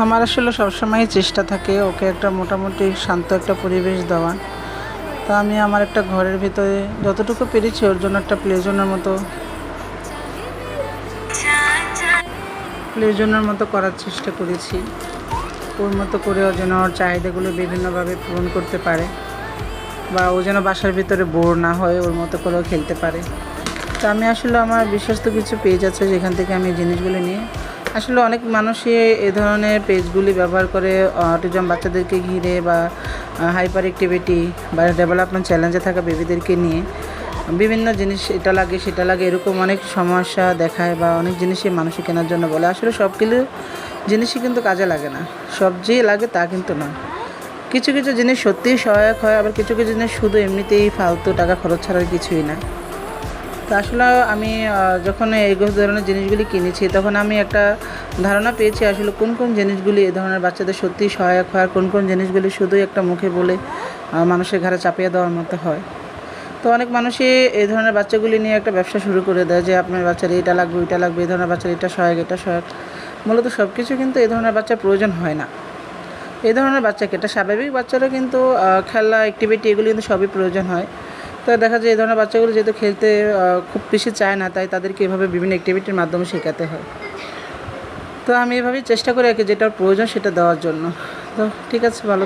আমার আসলে সবসময় চেষ্টা থাকে ওকে একটা মোটামুটি শান্ত একটা পরিবেশ দেওয়ার। তা আমি আমার একটা ঘরের ভিতরে যতটুকু পেরেছি ওর জন্য একটা প্লে জোনের মতো করার চেষ্টা করেছি। ওর মতো করে ও যেন ওর চাহিদাগুলো বিভিন্নভাবে পূরণ করতে পারে, বা ও যেন বাসার ভিতরে বোর না হয়, ওর মতো করেও খেলতে পারে। তো আমি আসলে আমার বিশ্বস্ত কিছু পেজ আছে যেখান থেকে আমি এই জিনিসগুলো নিয়ে, আসলে অনেক মানুষই এই ধরনের পেজগুলি ব্যবহার করে অটিজম বাচ্চাদেরকে ঘিরে, বা হাইপার অ্যাক্টিভিটি বা ডেভেলপমেন্ট চ্যালেঞ্জে থাকা বেবিদেরকে নিয়ে বিভিন্ন জিনিস এটা লাগে সেটা লাগে এরকম অনেক সমস্যা দেখায়, বা অনেক জিনিসই মানুষই কেনার জন্য বলে। আসলে সবগুলো জিনিসই কিন্তু কাজে লাগে না, সব যে লাগে তা কিন্তু না। কিছু কিছু জিনিস সত্যিই সহায়ক হয়, আবার কিছু কিছু জিনিস শুধু এমনিতেই ফালতু টাকা খরচ ছাড়ার কিছুই না। তো আসলে আমি যখন এই ধরনের জিনিসগুলি কিনেছি তখন আমি একটা ধারণা পেয়েছি আসলে কোন কোন জিনিসগুলি এই ধরনের বাচ্চাদের সত্যিই সহায়ক হয়, আর কোন কোন জিনিসগুলি শুধুই একটা মুখে বলে মানুষের ঘাড়ে চাপিয়ে দেওয়ার মতো হয়। তো অনেক মানুষই এই ধরনের বাচ্চাগুলি নিয়ে একটা ব্যবসা শুরু করে দেয় যে আপনার বাচ্চার এটা লাগবে ওইটা লাগবে, এই ধরনের বাচ্চার এটা সহায়ক এটা সহায়ক। মূলত সব কিছু কিন্তু এই ধরনের বাচ্চার প্রয়োজন হয় না। এই ধরনের বাচ্চাকে, এটা স্বাভাবিক বাচ্চারা কিন্তু খেলা অ্যাক্টিভিটি এগুলি কিন্তু সবই প্রয়োজন হয়। তো দেখা যায় এই ধরনের বাচ্চাগুলো যেহেতু খেলতে খুব বেশি চায় না, তাই তাদেরকে এভাবে বিভিন্ন অ্যাক্টিভিটির মাধ্যমে শেখাতে হয়। তো আমি এভাবেই চেষ্টা করি আর কি, যেটা প্রয়োজন সেটা দেওয়ার জন্য। তো ঠিক আছে, ভালো।